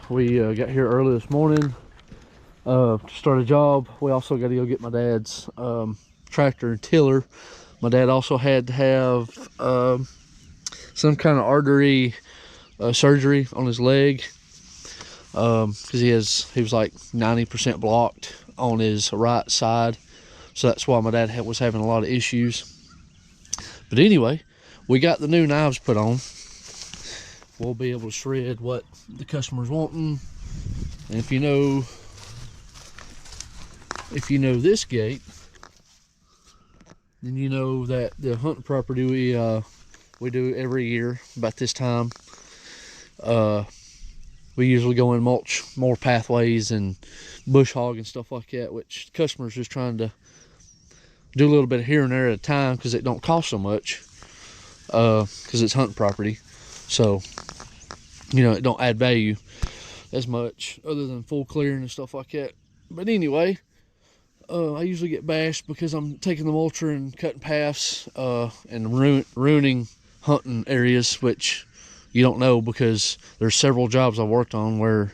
We got here early this morning to start a job. We also got to go get my dad's tractor and tiller. My dad also had to have some kind of artery surgery on his leg because he was like 90% blocked on his right side. So that's why my dad was having a lot of issues. But anyway, we got the new knives put on. We'll be able to shred what the customer's wanting. And if you know this gate, then you know that the hunting property we do every year about this time. We usually go and mulch more pathways and bush hog and stuff like that, which the customer's just trying to do a little bit here and there at a time because it don't cost so much because it's hunting property. So, you know, it don't add value as much other than full clearing and stuff like that. But anyway, I usually get bashed because I'm taking the mulcher and cutting paths and ruining hunting areas, which you don't know because there's several jobs I worked on where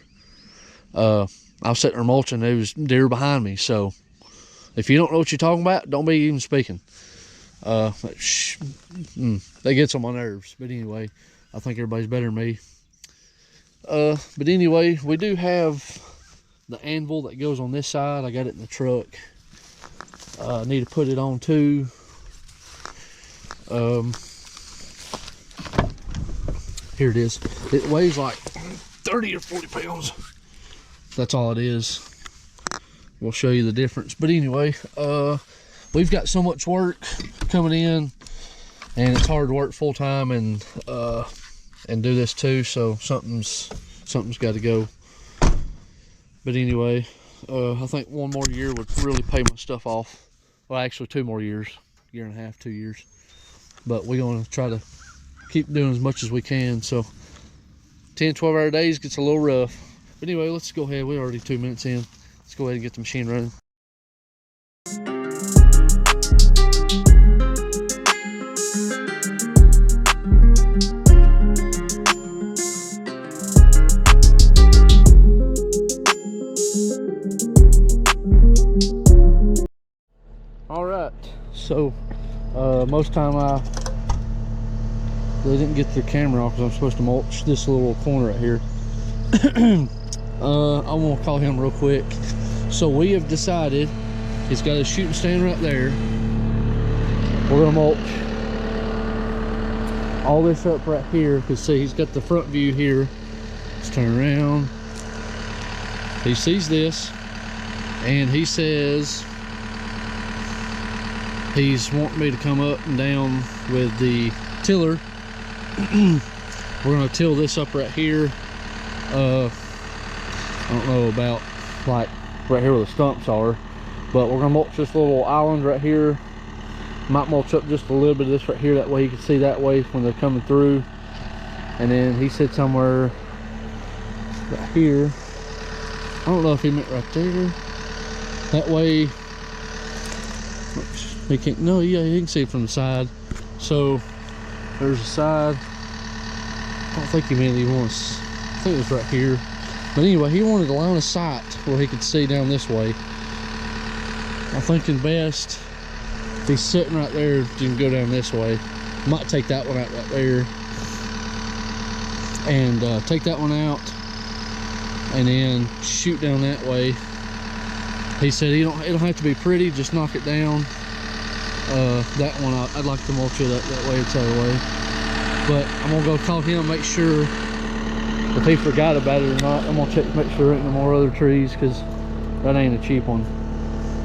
I was sitting there mulching, there was deer behind me. So if you don't know what you're talking about, don't be even speaking. That gets on my nerves. But anyway, I think everybody's better than me. But anyway, we do have the anvil that goes on this side. I got it in the truck. I need to put it on too. Here it is. It weighs like 30 or 40 pounds. That's all it is. We'll show you the difference. But anyway, we've got so much work coming in, and it's hard to work full time and do this too. So something's got to go. But anyway, I think one more year would really pay my stuff off. Well, actually 2 more years, year and a half, 2 years. But we're gonna try to keep doing as much as we can. So 10, 12-hour days gets a little rough. But anyway, let's go ahead. We're already 2 minutes in. Let's go ahead and get the machine running. All right, so most time they didn't get their camera off because I'm supposed to mulch this little corner right here. I'm gonna call him real quick. So we have decided he's got his shooting stand right there. We're gonna mulch all this up right here because see, he's got the front view here. Let's turn around. He sees this and he says he's wanting me to come up and down with the tiller. We're gonna till this up right here. I don't know about like right here where the stumps are, but we're gonna mulch this little island right here. Might mulch up just a little bit of this right here, that way you can see that way when they're coming through. And then he said somewhere right here, I don't know if he meant right there, that way. Oops, he can't, no, yeah, he can see it from the side. So there's the side. I don't think he meant he wants, I think it was right here. But anyway, he wanted a line of sight where he could see down this way. I'm thinking best if he's sitting right there, you can go down this way. Might take that one out right there and take that one out and then shoot down that way. He said it don't have to be pretty, just knock it down. That one I'd like to mulch it up that way, it's the other way. But I'm gonna go call him, make sure if he forgot about it or not. I'm gonna check to make sure there ain't no more other trees because that ain't a cheap one.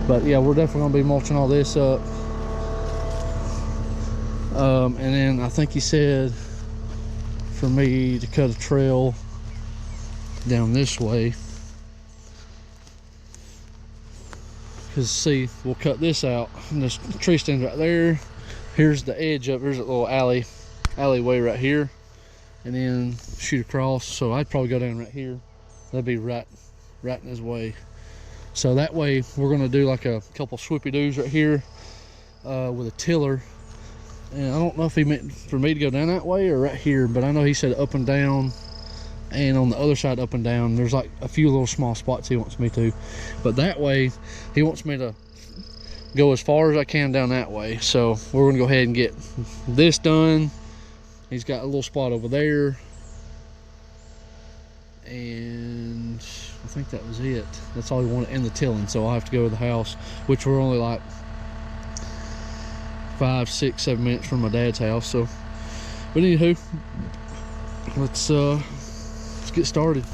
But yeah, we're definitely gonna be mulching all this up. And then I think he said for me to cut a trail down this way. Because see, we'll cut this out and this tree stands right there. Here's the edge up, there's a little alleyway right here, and then shoot across. So I'd probably go down right here. That'd be right in his way. So that way we're gonna do like a couple swoopy doos right here with a tiller. And I don't know if he meant for me to go down that way or right here, but I know he said up and down and on the other side up and down there's like a few little small spots he wants me to, but that way he wants me to go as far as I can down that way. So we're gonna go ahead and get this done. He's got a little spot over there, and I think that was it. That's all he wanted in the tilling. So I'll have to go to the house, which we're only like 5, 6, 7 minutes from my dad's house. So, but anywho, let's get started.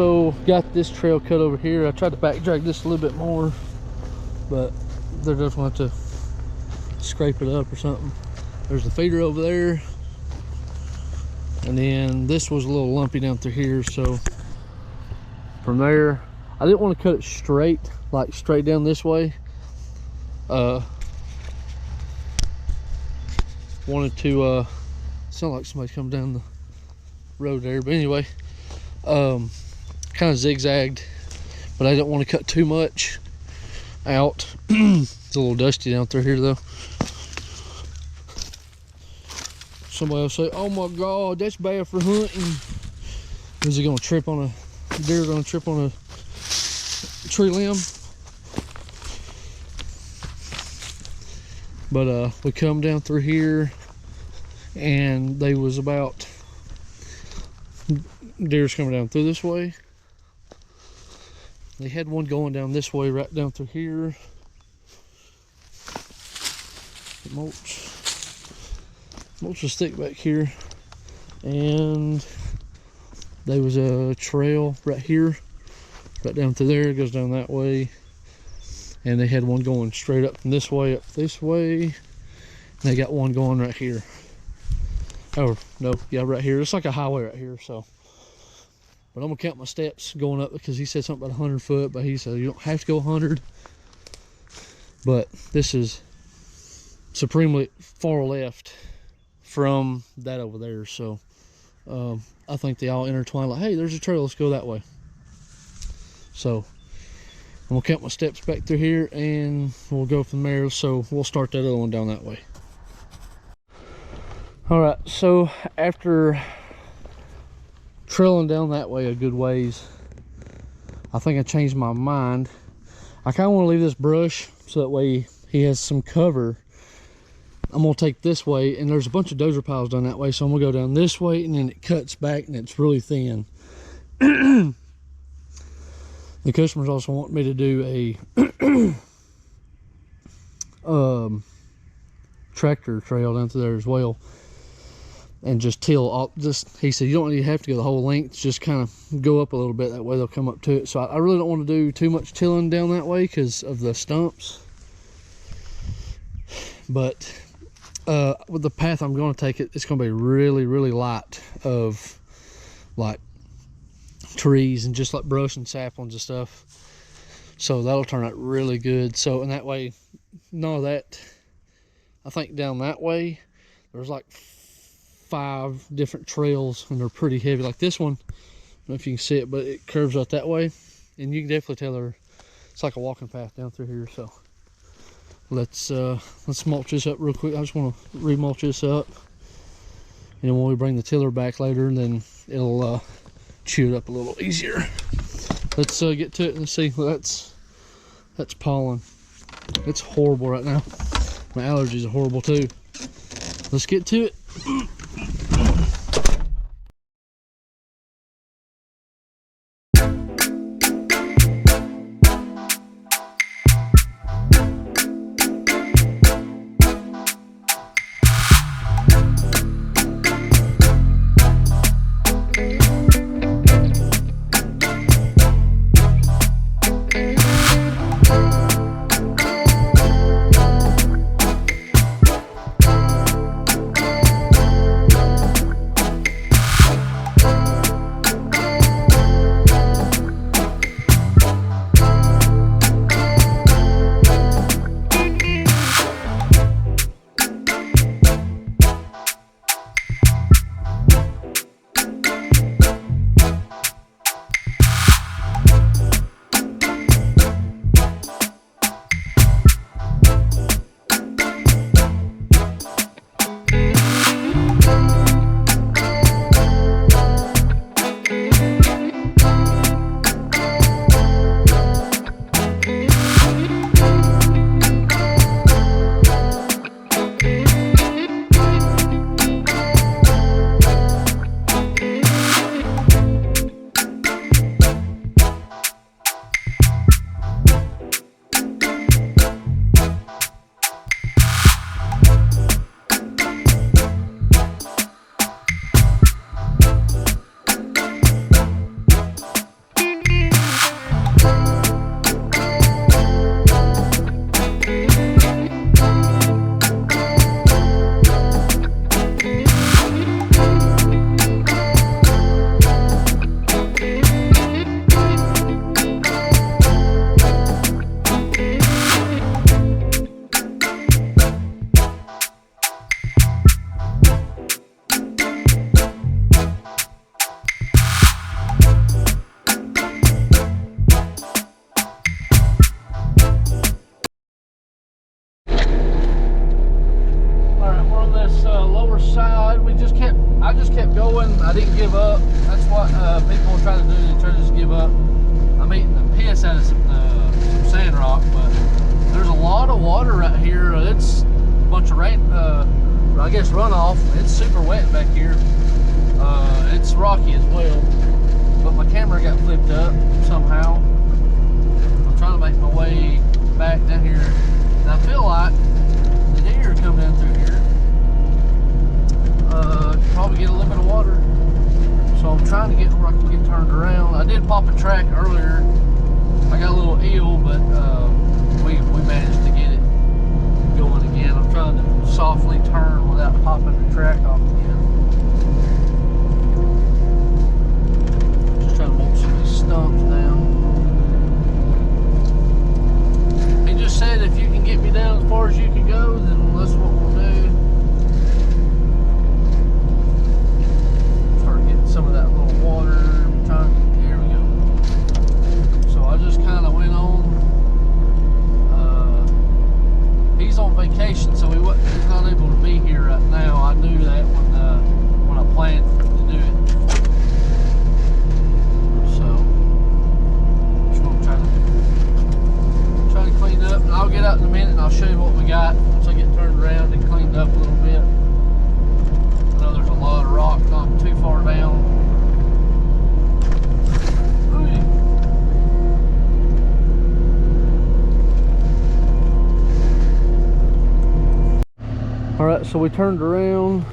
so got this trail cut over here. I tried to back drag this a little bit more, but they're definitely going to scrape it up or something. There's the feeder over there, and then this was a little lumpy down through here, so from there I didn't want to cut it straight, like straight down this way. Wanted to sound like somebody's coming down the road there, but anyway, kind of zigzagged, but I didn't want to cut too much out. It's a little dusty down through here though. Somebody will say, oh my god, that's bad for hunting. Is he gonna trip on a deer, gonna trip on a tree limb? But we come down through here, and they was about, deer's coming down through this way. They had one going down this way, right down through here. Mulch will stick back here, and there was a trail right here, right down through there. It goes down that way, and they had one going straight up from this way, and they got one going right here. Oh no, yeah, right here. It's like a highway right here. So, but I'm gonna count my steps going up, because he said something about 100 foot, but he said you don't have to go 100. But this is supremely far left from that over there, so I think they all intertwine, like, hey, there's a trail, let's go that way. So I'm gonna count my steps back through here, and we'll go from there. So we'll start that other one down that way. All right, so after trailing down that way a good ways, I think I changed my mind. I kind of want to leave this brush so that way he has some cover. I'm gonna take this way, and there's a bunch of dozer piles down that way, so I'm gonna go down this way, and then it cuts back and it's really thin. The customers also want me to do a tractor trail down through there as well, and just till all, he said you don't even have to go the whole length, just kind of go up a little bit, that way they'll come up to it. So I really don't want to do too much tilling down that way because of the stumps. But with the path I'm going to take it's going to be really, really light of like trees and just like brush and saplings and stuff. So that'll turn out really good. So in that way, none of that. I think down that way, there's like 5 different trails, and they're pretty heavy. Like this one, I don't know if you can see it, but it curves out that way, and you can definitely tell it's like a walking path down through here. So let's mulch this up real quick. I just want to remulch this up, and when we bring the tiller back later, then it'll chew it up a little easier. Let's get to it and see. That's pollen. It's horrible right now. My allergies are horrible too. Let's get to it. side, I just kept going. I didn't give up. That's what people try to do. They try to just give up. I'm eating the piss out of some sand rock, but there's a lot of water right here. It's a bunch of rain, I guess runoff. It's super wet back here. It's rocky as well, but my camera got flipped up somehow. I'm trying to make my way back down here, and I feel like the deer come down through here. Probably get a little bit of water, so I'm trying to get where I can get turned around. I did pop a track earlier. I got a little eel, but we managed to get it going again. I'm trying to softly turn without popping the track off again. Just trying to mulch some of these stumps down. He just said if you can get me down as far as you can go, then that's what we'll do. Some of that little water. I'm trying to, here we go. So I just kind of went on. He's on vacation, so he's not able to be here right now. I knew that when I planned to do it. So just gonna try to clean up, and I'll get out in a minute and I'll show you what we got once I get turned around and cleaned up a little bit. I know there's a lot of rock not too far down. All right, so we turned around.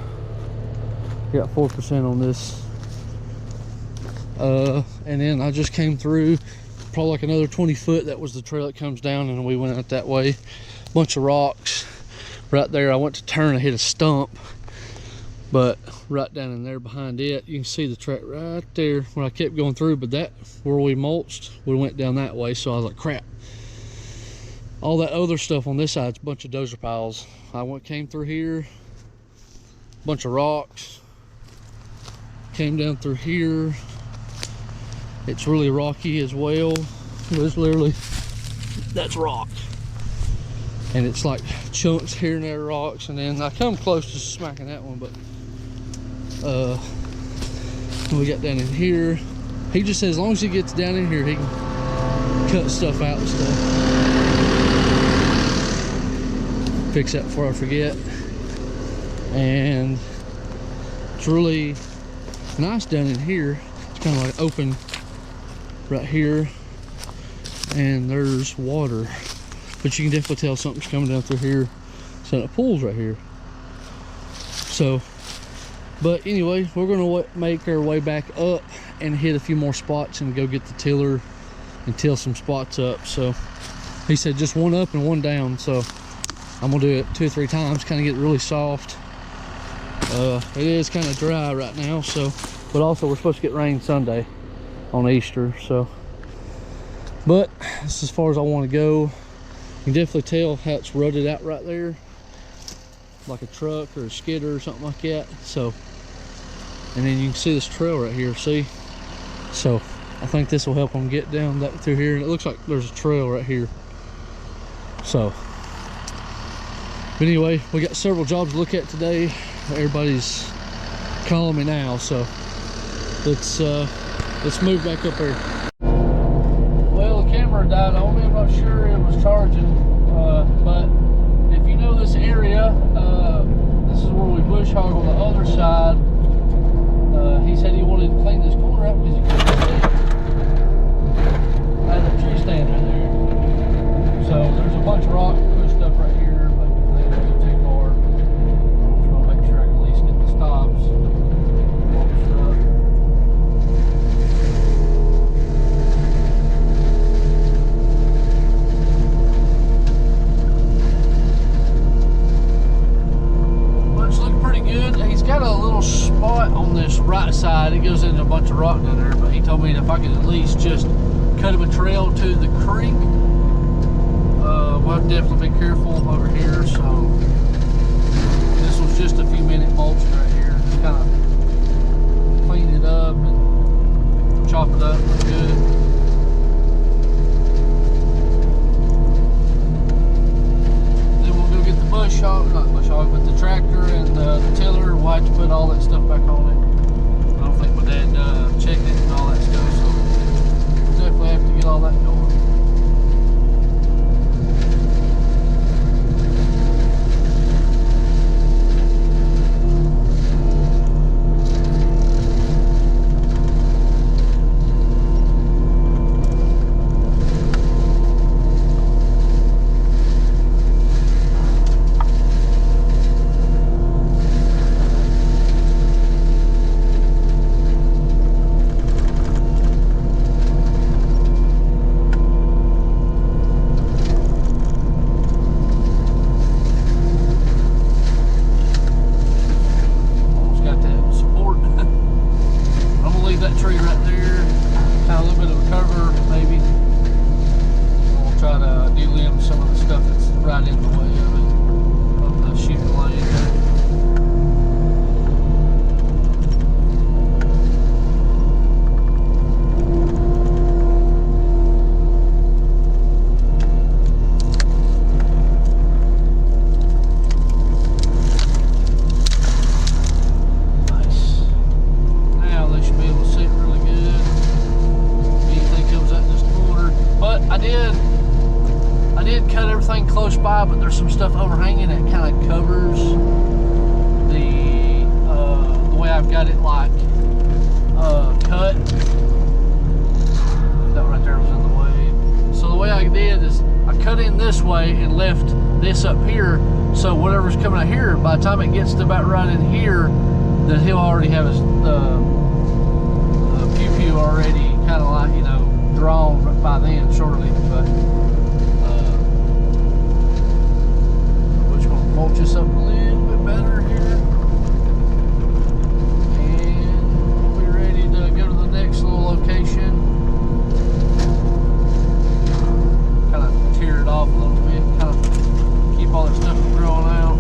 Got 4% on this. And then I just came through probably like another 20 foot. That was the trail that comes down, and we went out that way. Bunch of rocks right there. I went to turn and hit a stump, but right down in there behind it, you can see the track right there when I kept going through. But that, where we mulched, we went down that way, so I was like, crap. All that other stuff on this side's a bunch of dozer piles. Came through here, bunch of rocks, came down through here. It's really rocky as well. There's literally, that's rock. And it's like chunks here and there rocks, and then I come close to smacking that one, but we got down in here. He just says as long as he gets down in here, he can cut stuff out and stuff. Fix that before I forget. And it's really nice down in here. It's kind of like open right here, and there's water, but you can definitely tell something's coming down through here. So the pool's right here. So, but anyway, we're gonna make our way back up and hit a few more spots and go get the tiller and till some spots up. So he said just one up and one down, so I'm gonna do it 2 or 3 times, kind of get really soft. It is kind of dry right now, so, but also we're supposed to get rain Sunday on Easter, so. But this is as far as I want to go. You can definitely tell how it's rutted out right there, like a truck or a skidder or something like that. So, and then you can see this trail right here, see? So I think this will help them get down that through here, and it looks like there's a trail right here. So, but anyway, we got several jobs to look at today. Everybody's calling me now, so let's move back up here. Well, the camera died on me. I'm not sure it was charging, but if you know this area, this is where we bush hog on the other side. He said he wanted to clean this corner up because he couldn't see. I had a tree stand in there, so there's a bunch of rock pushed up right here. Right side, it goes into a bunch of rock down there, but he told me if I could at least just cut him a trail to the creek. We'll definitely be careful over here. So this was just a few minute mulching right here. Just kind of clean it up and chop it up real good. Then we'll go get the bush hog, not bush hog, but the tractor and the tiller. spot, but there's some stuff overhanging that kind of covers the way I've got it like cut. That right there was in the way. So the way I did is I cut in this way and left this up here, so whatever's coming out here, by the time it gets to about right in here, then he'll already have his pew already kind of like, you know, drawn by then shortly. But we're just gonna mulch this up a little bit better here, and we'll be ready to go to the next little location. Kind of tear it off a little bit, kind of keep all that stuff from growing out.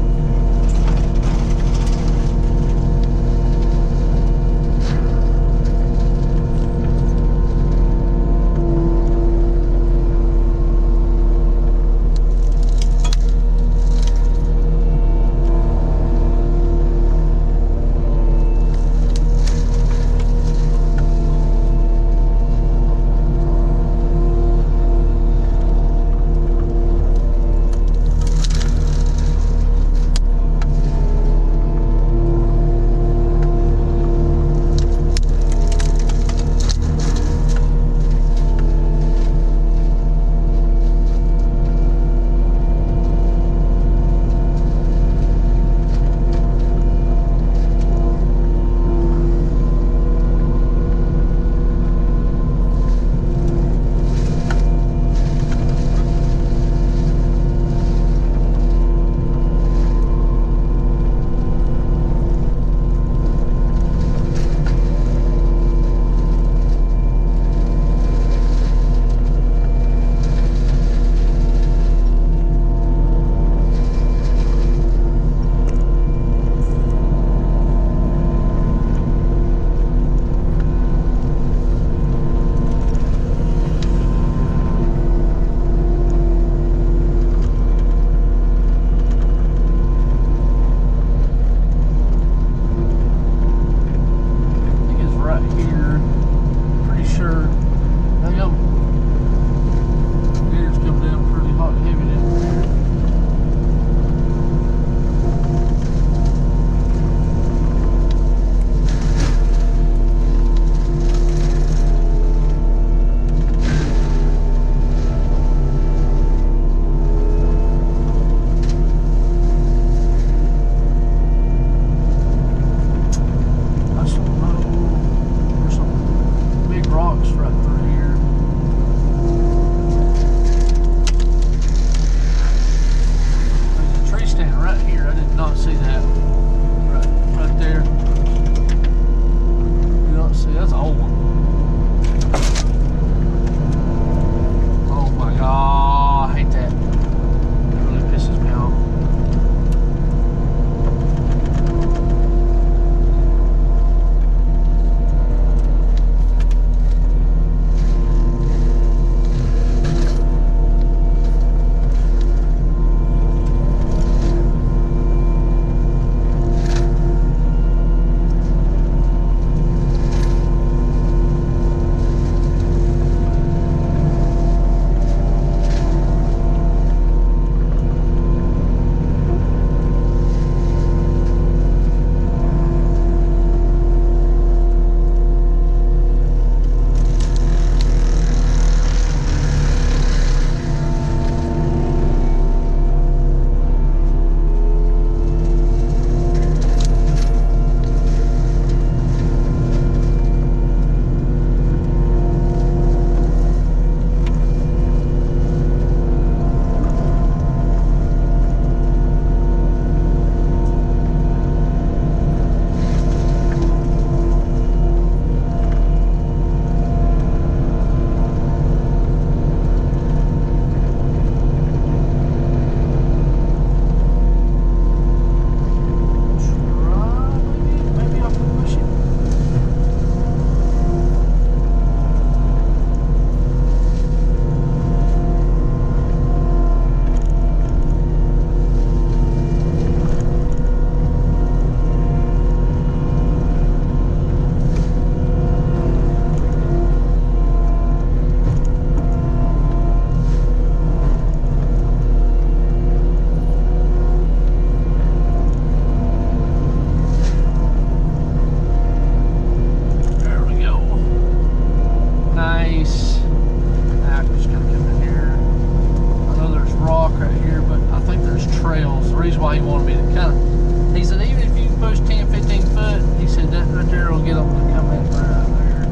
right here, but I think there's trails. The reason why he wanted me to kind of, he said even if you push 10, 15 foot, he said that right there will get them to come in right there.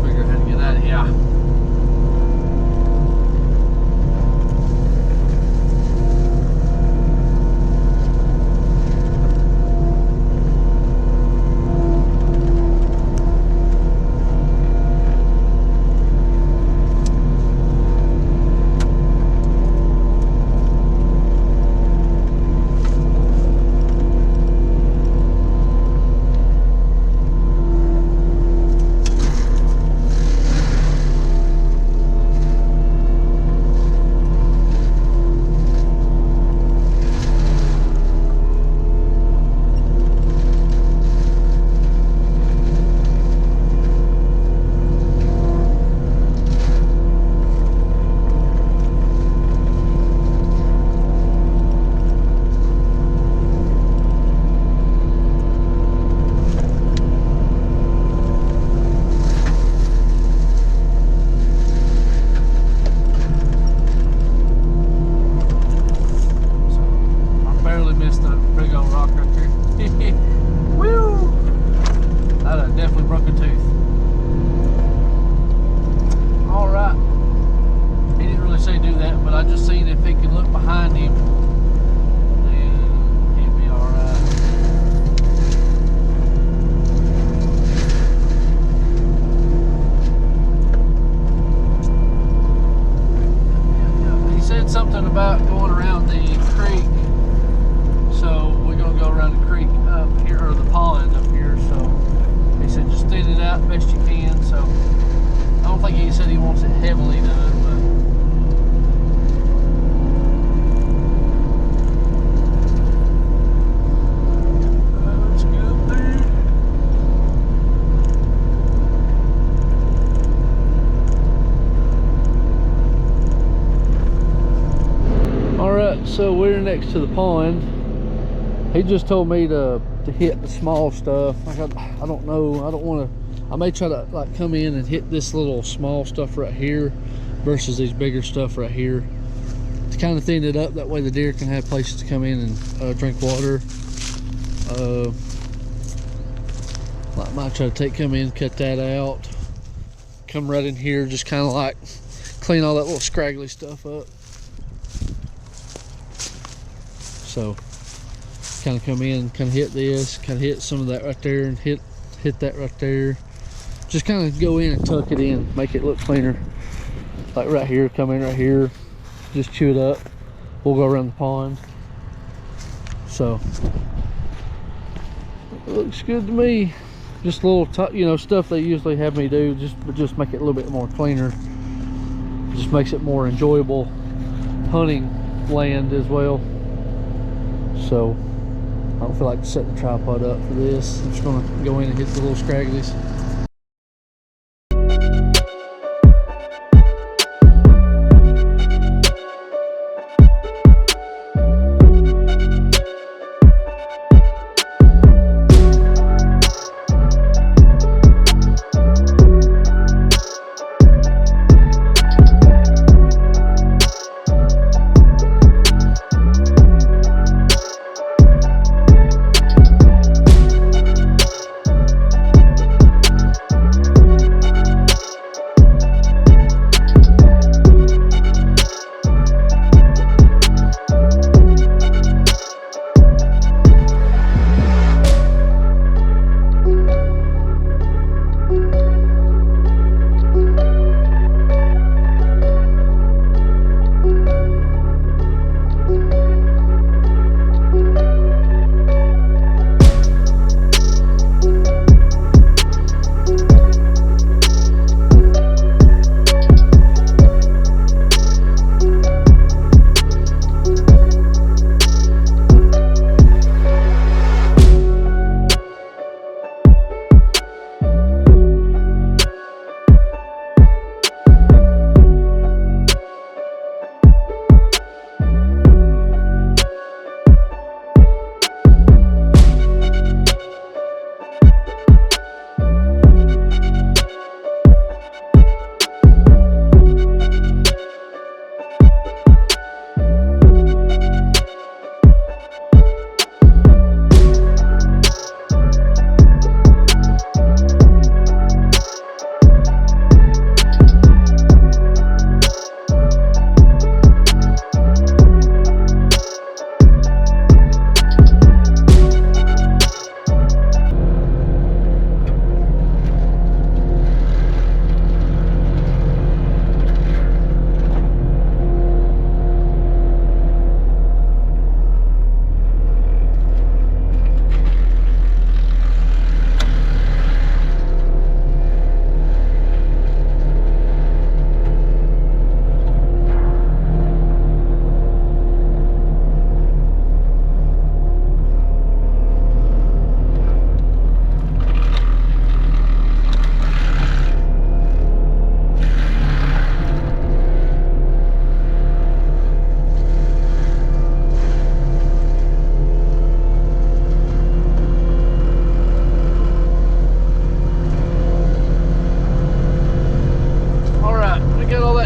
Figure out how to get out of here. Something about going around the creek, so we're gonna go around the creek up here, or the pond up here. So he said just thin it out best you can. So I don't think he said he wants it heavily done, but let's go up there. Alright, so we're next to the pond. He just told me to hit the small stuff. Like I don't know, I don't want to, I may try to like come in and hit this little small stuff right here versus these bigger stuff right here to kind of thin it up. That way the deer can have places to come in and drink water. Like might try to come in, cut that out, come right in here, just kind of like clean all that little scraggly stuff up. So kind of come in, kind of hit this, kind of hit some of that right there, and hit that right there. Just kind of go in and tuck it in, make it look cleaner. Like right here, come in right here, just chew it up. We'll go around the pond. So it looks good to me. Just a little, stuff they usually have me do, just make it a little bit more cleaner. Just makes it more enjoyable hunting land as well. So I don't feel like to set the tripod up for this. I'm just gonna go in and hit the little scragglies.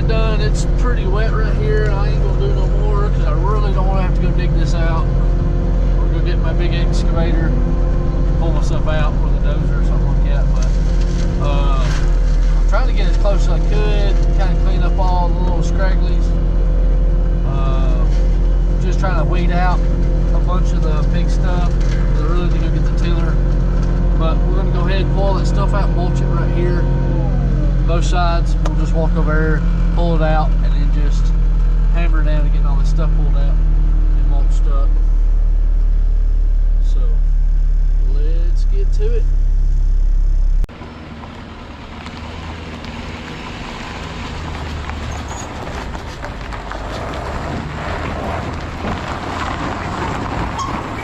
that done. It's pretty wet right here, and I ain't gonna do no more because I really don't want to have to go dig this out. Or go get my big excavator and pull myself out with a dozer or something like that. But I'm trying to get as close as I could, kind of clean up all the little scragglies. Just trying to weed out a bunch of the big stuff. I really need to go get the tiller. But we're gonna go ahead and pull that stuff out, mulch it right here. Both sides, we'll just walk over there, pull it out, and then just hammer down and getting all this stuff pulled out and mulched up. So let's get to it.